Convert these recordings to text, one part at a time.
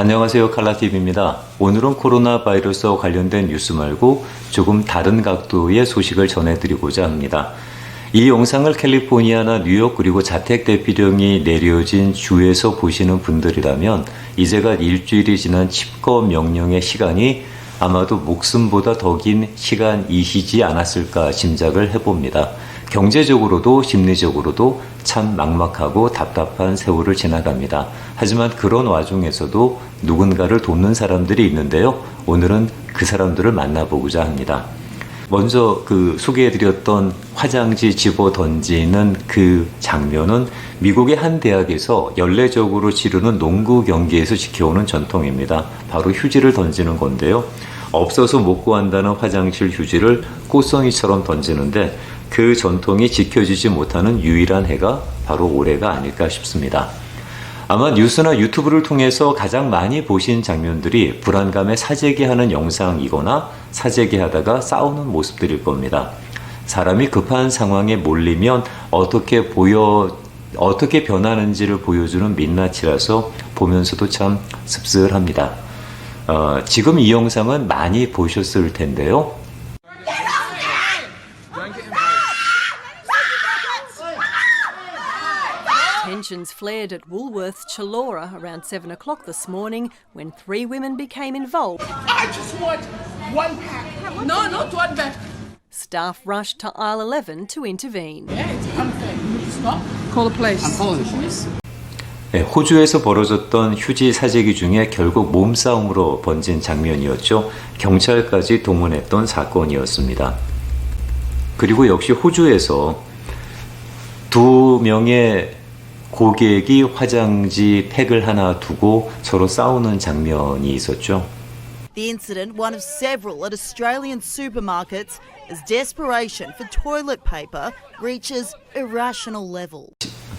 안녕하세요. 칼라TV입니다. 오늘은 코로나 바이러스와 관련된 뉴스 말고 조금 다른 각도의 소식을 전해드리고자 합니다. 이 영상을 캘리포니아나 뉴욕 그리고 자택 대피령이 내려진 주에서 보시는 분들이라면 이제가 일주일이 지난 집거 명령의 시간이 아마도 목숨보다 더 긴 시간이시지 않았을까 짐작을 해봅니다. 경제적으로도 심리적으로도 참 막막하고 답답한 세월을 지나갑니다. 하지만 그런 와중에서도 누군가를 돕는 사람들이 있는데요. 오늘은 그 사람들을 만나보고자 합니다. 먼저 소개해드렸던 화장지 집어 던지는 그 장면은 미국의 한 대학에서 연례적으로 치르는 농구 경기에서 지켜오는 전통입니다. 바로 휴지를 던지는 건데요. 없어서 못 구한다는 화장실 휴지를 꽃송이처럼 던지는데 그 전통이 지켜지지 못하는 유일한 해가 바로 올해가 아닐까 싶습니다. 아마 뉴스나 유튜브를 통해서 가장 많이 보신 장면들이 불안감에 사재기하는 영상이거나 사재기하다가 싸우는 모습들일 겁니다. 사람이 급한 상황에 몰리면 어떻게 변하는지를 보여주는 민낯이라서 보면서도 참 씁쓸합니다. 지금 이 영상은 많이 보셨을 텐데요. Tensions flared at Woolworths Chullora around 7 o'clock this morning when 3 women became involved. I just want one pack. No, not one pack. Staff rushed to aisle 11 to intervene. Yeah, it's unfair. You need to stop. Call the police. I'm calling the police. 네, 호주에서 벌어졌던 휴지 사재기 중에 결국 몸싸움으로 번진 장면이었죠. 경찰까지 동원했던 사건이었습니다. 그리고 역시 호주에서 2명의 고객이 화장지 팩을 하나 두고 서로 싸우는 장면이 있었죠. The incident, one of several at Australian supermarkets, as desperation for toilet paper reaches irrational levels.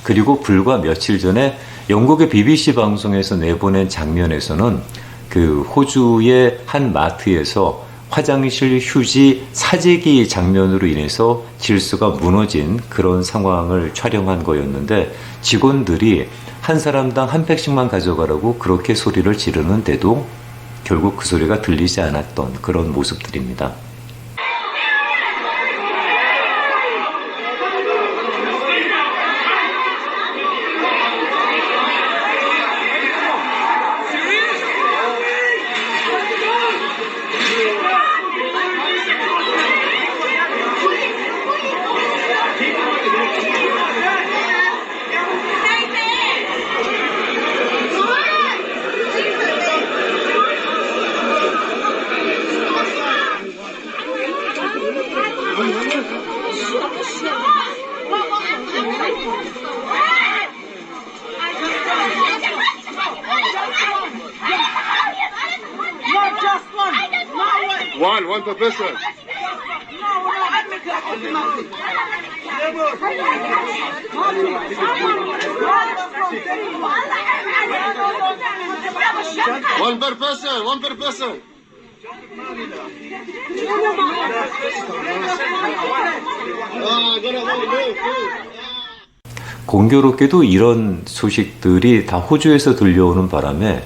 그리고 불과 며칠 전에 영국의 BBC 방송에서 내보낸 장면에서는 그 호주의 한 마트에서 화장실 휴지 사재기 장면으로 인해서 질서가 무너진 그런 상황을 촬영한 거였는데 직원들이 한 사람당 한 팩씩만 가져가라고 그렇게 소리를 지르는데도 결국 그 소리가 들리지 않았던 그런 모습들입니다. One per person. One per person. 공교롭게도 이런 소식들이 다 호주에서 들려오는 바람에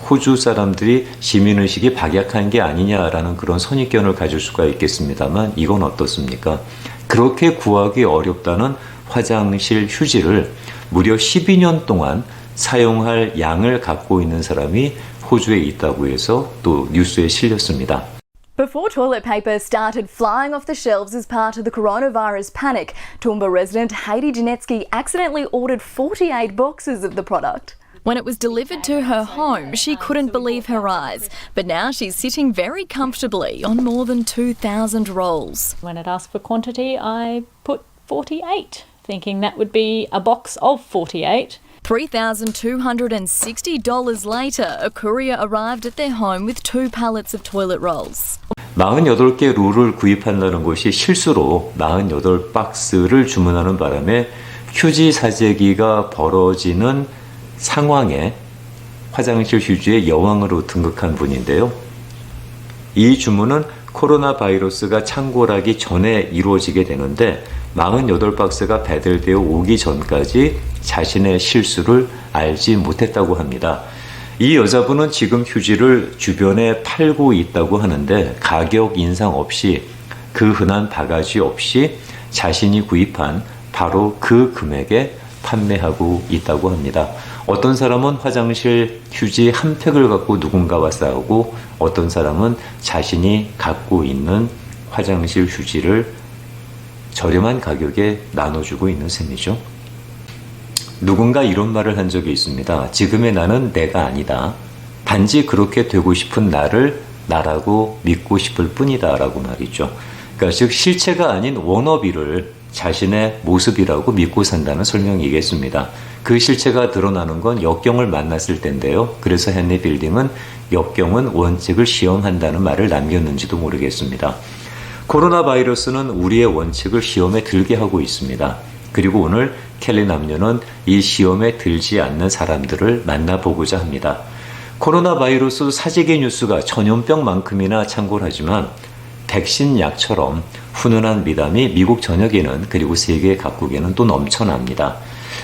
호주 사람들이 시민의식이 박약한 게 아니냐라는 그런 선입견을 가질 수가 있겠습니다만 이건 어떻습니까? 그렇게 구하기 어렵다는 화장실 휴지를 무려 12년 동안 사용할 양을 갖고 있는 사람이 호주에 있다고 해서 또 뉴스에 실렸습니다. Before toilet paper started flying off the shelves as part of the coronavirus panic, Toowoomba resident Heidi Janetsky accidentally ordered 48 boxes of the product. When it was delivered to her home, she couldn't believe her eyes. But now she's sitting very comfortably on more than 2,000 rolls. When it asked for quantity, I put 48, thinking that would be a box of 48. $3,260 later, a courier arrived at their home with 2 pallets of toilet rolls. 48개 롤을 구입한다는 것이 실수로 48박스를 주문하는 바람에 휴지 사재기가 벌어지는 상황에 화장실 휴지의 여왕으로 등극한 분인데요. 이 주문은 코로나 바이러스가 창궐하기 전에 이루어지게 되는데 48박스가 배달되어 오기 전까지 자신의 실수를 알지 못했다고 합니다. 이 여자분은 지금 휴지를 주변에 팔고 있다고 하는데 가격 인상 없이 그 흔한 바가지 없이 자신이 구입한 바로 그 금액에 판매하고 있다고 합니다. 어떤 사람은 화장실 휴지 한 팩을 갖고 누군가와 싸우고 어떤 사람은 자신이 갖고 있는 화장실 휴지를 저렴한 가격에 나눠주고 있는 셈이죠. 누군가 이런 말을 한 적이 있습니다. 지금의 나는 내가 아니다. 단지 그렇게 되고 싶은 나를 나라고 믿고 싶을 뿐이다 라고 말이죠. 그러니까 즉 실체가 아닌 워너비를 자신의 모습이라고 믿고 산다는 설명이겠습니다. 그 실체가 드러나는 건 역경을 만났을 텐데요. 그래서 헨리 빌딩은 역경은 원칙을 시험한다는 말을 남겼는지도 모르겠습니다. 코로나 바이러스는 우리의 원칙을 시험에 들게 하고 있습니다. 그리고 오늘 켈리 남녀는 이 시험에 들지 않는 사람들을 만나보고자 합니다. 코로나 바이러스 사재기 뉴스가 전염병만큼이나 창궐하지만 백신 약처럼 훈훈한 미담이 미국 전역에는 그리고 세계 각국에는 또 넘쳐납니다.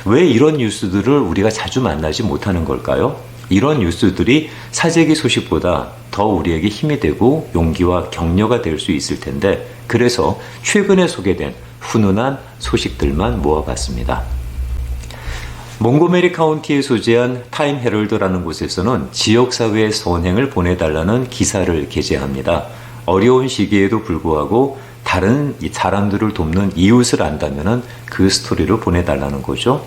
왜 이런 뉴스들을 우리가 자주 만나지 못하는 걸까요? 이런 뉴스들이 사재기 소식보다 더 우리에게 힘이 되고 용기와 격려가 될 수 있을 텐데 그래서 최근에 소개된 훈훈한 소식들만 모아봤습니다. 몽고메리 카운티에 소재한 타임 헤럴드라는 곳에서는 지역사회의 선행을 보내달라는 기사를 게재합니다. 어려운 시기에도 불구하고 다른 사람들을 돕는 이웃을 안다면 그 스토리를 보내달라는 거죠.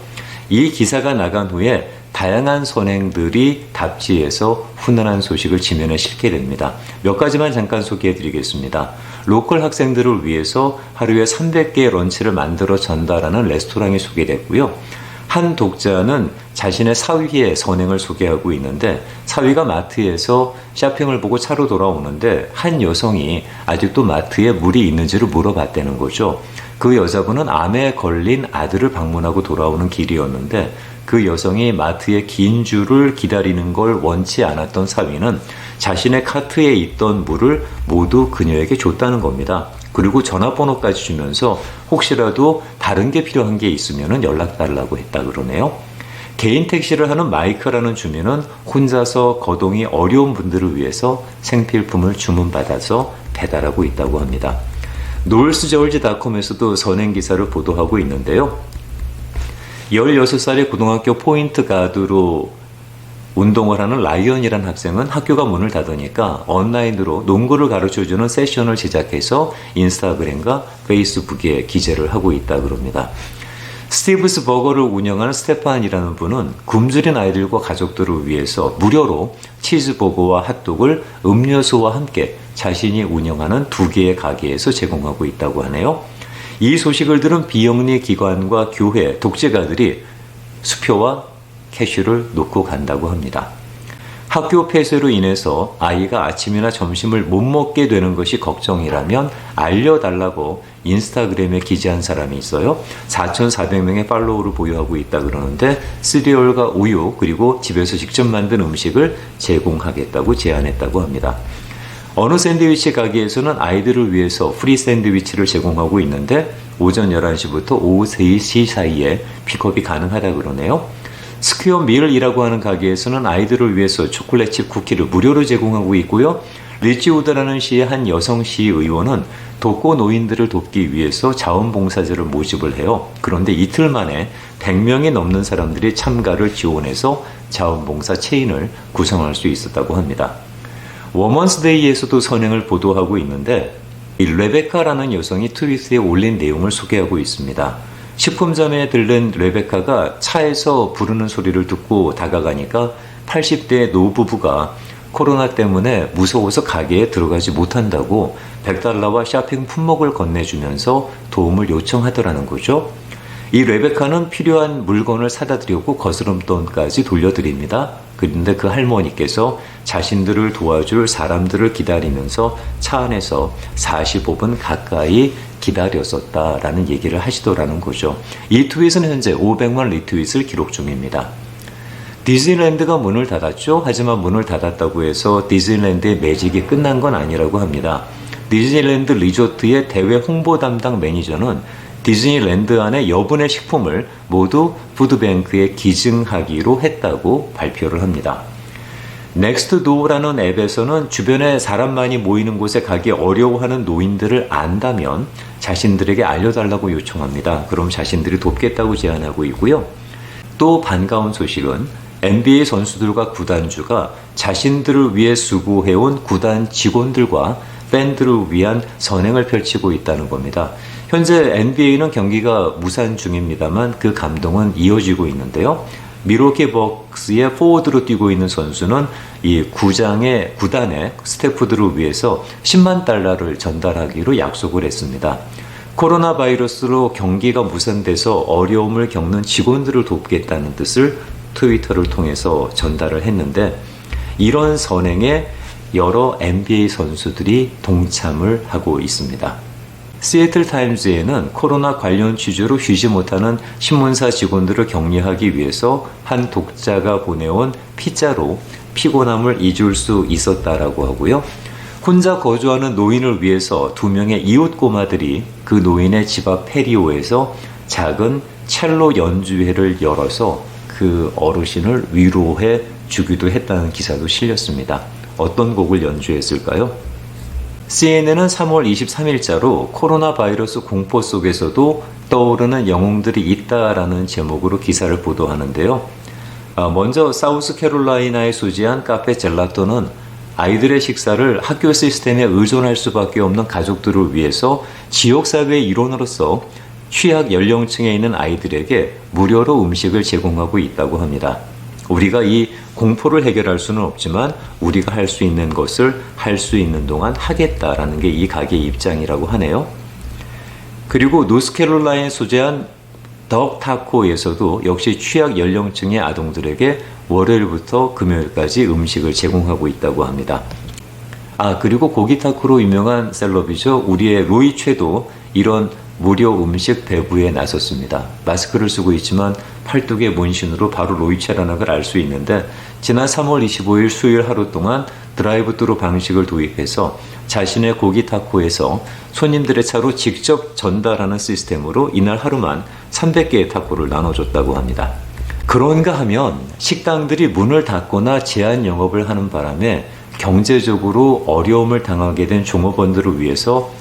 이 기사가 나간 후에 다양한 선행들이 답지에서 훈훈한 소식을 지면에 실게 됩니다. 몇 가지만 잠깐 소개해드리겠습니다. 로컬 학생들을 위해서 하루에 300개의 런치를 만들어 전달하는 레스토랑이 소개됐고요. 한 독자는 자신의 사위의 선행을 소개하고 있는데 사위가 마트에서 쇼핑을 보고 차로 돌아오는데 한 여성이 아직도 마트에 물이 있는지를 물어봤다는 거죠. 그 여자분은 암에 걸린 아들을 방문하고 돌아오는 길이었는데 그 여성이 마트에 긴 줄을 기다리는 걸 원치 않았던 사위는 자신의 카트에 있던 물을 모두 그녀에게 줬다는 겁니다. 그리고 전화번호까지 주면서 혹시라도 다른 게 필요한 게 있으면 연락 달라고 했다 그러네요. 개인 택시를 하는 마이크라는 주민은 혼자서 거동이 어려운 분들을 위해서 생필품을 주문받아서 배달하고 있다고 합니다. 노스저지닷컴에서도 선행 기사를 보도하고 있는데요. 16살의 고등학교 포인트 가드로 운동을 하는 라이언이라는 학생은 학교가 문을 닫으니까 온라인으로 농구를 가르쳐주는 세션을 제작해서 인스타그램과 페이스북에 기재를 하고 있다 그럽니다. 스티브스 버거를 운영하는 스테판이라는 분은 굶주린 아이들과 가족들을 위해서 무료로 치즈버거와 핫도그를 음료수와 함께 자신이 운영하는 2개의 가게에서 제공하고 있다고 하네요. 이 소식을 들은 비영리 기관과 교회, 독재가들이 수표와 캐슈를 놓고 간다고 합니다. 학교 폐쇄로 인해서 아이가 아침이나 점심을 못 먹게 되는 것이 걱정이라면 알려달라고 인스타그램에 기재한 사람이 있어요. 4,400명의 팔로워를 보유하고 있다 그러는데 시리얼과 우유 그리고 집에서 직접 만든 음식을 제공하겠다고 제안했다고 합니다. 어느 샌드위치 가게에서는 아이들을 위해서 프리 샌드위치를 제공하고 있는데 오전 11시부터 오후 3시 사이에 픽업이 가능하다 그러네요. 스퀘어 밀이라고 하는 가게에서는 아이들을 위해서 초콜릿칩 쿠키를 무료로 제공하고 있고요. 리치우드라는 시의 한 여성 시의원은 독거 노인들을 돕기 위해서 자원봉사자를 모집을 해요. 그런데 이틀 만에 100명이 넘는 사람들이 참가를 지원해서 자원봉사 체인을 구성할 수 있었다고 합니다. 워먼스데이에서도 선행을 보도하고 있는데 이 레베카라는 여성이 트위터에 올린 내용을 소개하고 있습니다. 식품점에 들른 레베카가 차에서 부르는 소리를 듣고 다가가니까 80대 노부부가 코로나 때문에 무서워서 가게에 들어가지 못한다고 $100와 쇼핑 품목을 건네주면서 도움을 요청하더라는 거죠. 이 레베카는 필요한 물건을 사다 드렸고 거스름돈까지 돌려드립니다. 그런데 그 할머니께서 자신들을 도와줄 사람들을 기다리면서 차 안에서 45분 가까이 기다렸었다라는 얘기를 하시더라는 거죠. 이 트윗은 현재 500만 리트윗을 기록 중입니다. 디즈니랜드가 문을 닫았죠. 하지만 문을 닫았다고 해서 디즈니랜드의 매직이 끝난 건 아니라고 합니다. 디즈니랜드 리조트의 대외 홍보 담당 매니저는 디즈니랜드 안에 여분의 식품을 모두 푸드뱅크에 기증하기로 했다고 발표를 합니다. 넥스트도어라는 앱에서는 주변에 사람 많이 모이는 곳에 가기 어려워하는 노인들을 안다면 자신들에게 알려달라고 요청합니다. 그럼 자신들이 돕겠다고 제안하고 있고요. 또 반가운 소식은 NBA 선수들과 구단주가 자신들을 위해 수고해온 구단 직원들과 팬들을 위한 선행을 펼치고 있다는 겁니다. 현재 NBA는 경기가 무산 중입니다만 그 감동은 이어지고 있는데요. 미러키 벅스의 포워드로 뛰고 있는 선수는 이 구단의 스태프들을 위해서 10만 달러를 전달하기로 약속을 했습니다. 코로나 바이러스로 경기가 무산돼서 어려움을 겪는 직원들을 돕겠다는 뜻을 트위터를 통해서 전달을 했는데 이런 선행에 여러 NBA 선수들이 동참을 하고 있습니다. 시애틀 타임즈에는 코로나 관련 취재로 쉬지 못하는 신문사 직원들을 격려하기 위해서 한 독자가 보내온 피자로 피곤함을 잊을 수 있었다라고 하고요. 혼자 거주하는 노인을 위해서 2명의 이웃 꼬마들이 그 노인의 집 앞 페리오에서 작은 첼로 연주회를 열어서 그 어르신을 위로해 주기도 했다는 기사도 실렸습니다. 어떤 곡을 연주했을까요? CNN은 3월 23일자로 코로나 바이러스 공포 속에서도 떠오르는 영웅들이 있다라는 제목으로 기사를 보도하는데요. 먼저 사우스캐롤라이나에 소지한 카페 젤라토는 아이들의 식사를 학교 시스템에 의존할 수밖에 없는 가족들을 위해서 지역사회의 일원으로서 취약 연령층에 있는 아이들에게 무료로 음식을 제공하고 있다고 합니다. 우리가 이 공포를 해결할 수는 없지만 우리가 할 수 있는 것을 할 수 있는 동안 하겠다라는 게 이 가게의 입장이라고 하네요. 그리고 노스캐롤라인에 소재한 덕 타코에서도 역시 취약 연령층의 아동들에게 월요일부터 금요일까지 음식을 제공하고 있다고 합니다. 그리고 고기 타코로 유명한 셀럽이죠. 우리의 로이 최도 이런 무료 음식 배부에 나섰습니다. 마스크를 쓰고 있지만 팔뚝의 문신으로 바로 로이체라는 걸 알 수 있는데 지난 3월 25일 수요일 하루 동안 드라이브트루 방식을 도입해서 자신의 고기 타코에서 손님들의 차로 직접 전달하는 시스템으로 이날 하루만 300개의 타코를 나눠줬다고 합니다. 그런가 하면 식당들이 문을 닫거나 제한 영업을 하는 바람에 경제적으로 어려움을 당하게 된 종업원들을 위해서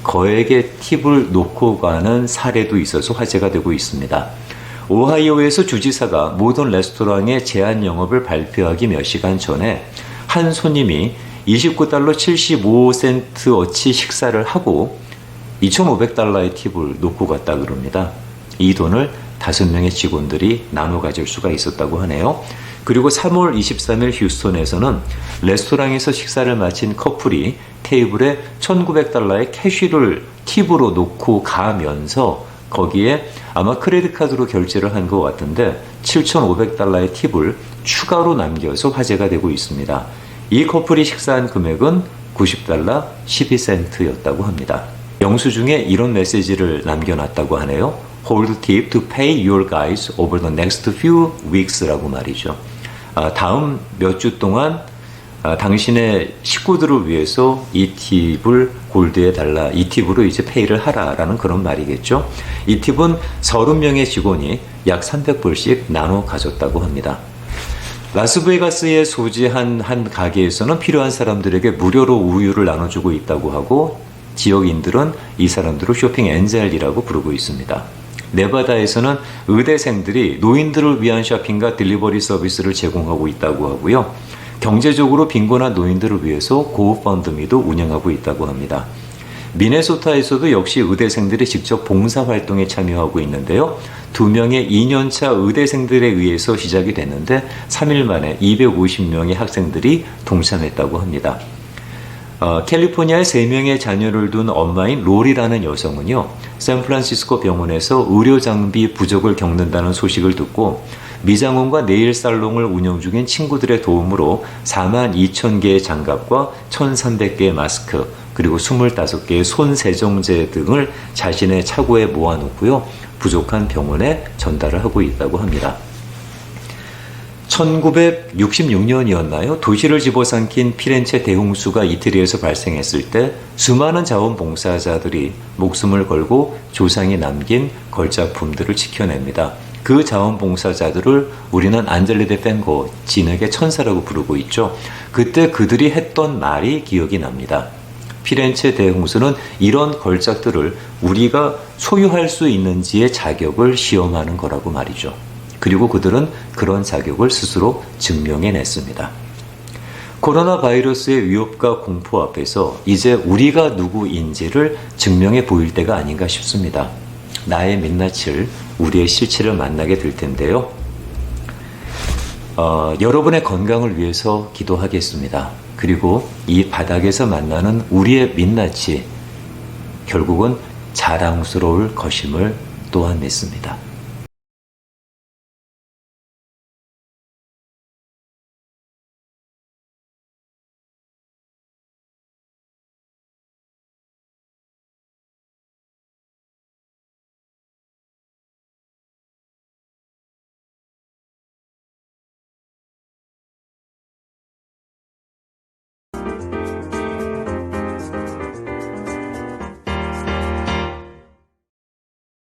거액의 팁을 놓고 가는 사례도 있어서 화제가 되고 있습니다. 오하이오에서 주지사가 모든 레스토랑의 제한 영업을 발표하기 몇 시간 전에 한 손님이 $29 75센트어치 식사를 하고 $2,500의 팁을 놓고 갔다 그럽니다. 이 돈을 5명의 직원들이 나눠 가질 수가 있었다고 하네요. 그리고 3월 23일 휴스턴에서는 레스토랑에서 식사를 마친 커플이 테이블에 $1,900의 캐시를 팁으로 놓고 가면서 거기에 아마 크레딧 카드로 결제를 한 것 같은데 $7,500의 팁을 추가로 남겨서 화제가 되고 있습니다. 이 커플이 식사한 금액은 $90 12센트였다고 합니다. 영수증에 이런 메시지를 남겨놨다고 하네요. Hold tip to pay your guys over the next few weeks라고 말이죠. 다음 몇 주 동안 당신의 식구들을 위해서 이 팁을 홀드해 달라. 이 팁으로 이제 페이를 하라라는 그런 말이겠죠. 이 팁은 30명의 직원이 약 300불씩 나눠 가졌다고 합니다. 라스베가스에 소지한 한 가게에서는 필요한 사람들에게 무료로 우유를 나눠주고 있다고 하고 지역인들은 이 사람들을 쇼핑 엔젤이라고 부르고 있습니다. 네바다에서는 의대생들이 노인들을 위한 쇼핑과 딜리버리 서비스를 제공하고 있다고 하고요. 경제적으로 빈곤한 노인들을 위해서 고펀드미도 운영하고 있다고 합니다. 미네소타에서도 역시 의대생들이 직접 봉사활동에 참여하고 있는데요. 2명의 2년차 의대생들에 의해서 시작이 됐는데 3일 만에 250명의 학생들이 동참했다고 합니다. 캘리포니아에 3명의 자녀를 둔 엄마인 로리라는 여성은요, 샌프란시스코 병원에서 의료 장비 부족을 겪는다는 소식을 듣고 미장원과 네일 살롱을 운영 중인 친구들의 도움으로 42,000개의 장갑과 1,300개의 마스크, 그리고 25개의 손 세정제 등을 자신의 차고에 모아놓고요, 부족한 병원에 전달을 하고 있다고 합니다. 1966년이었나요? 도시를 집어삼킨 피렌체 대홍수가 이태리에서 발생했을 때 수많은 자원봉사자들이 목숨을 걸고 조상이 남긴 걸작품들을 지켜냅니다. 그 자원봉사자들을 우리는 안젤리 데 펜고, 진흙의 천사라고 부르고 있죠. 그때 그들이 했던 말이 기억이 납니다. 피렌체 대홍수는 이런 걸작들을 우리가 소유할 수 있는지의 자격을 시험하는 거라고 말이죠. 그리고 그들은 그런 자격을 스스로 증명해냈습니다. 코로나 바이러스의 위협과 공포 앞에서 이제 우리가 누구인지를 증명해 보일 때가 아닌가 싶습니다. 나의 민낯을, 우리의 실체를 만나게 될 텐데요. 여러분의 건강을 위해서 기도하겠습니다. 그리고 이 바닥에서 만나는 우리의 민낯이 결국은 자랑스러울 것임을 또한 믿습니다.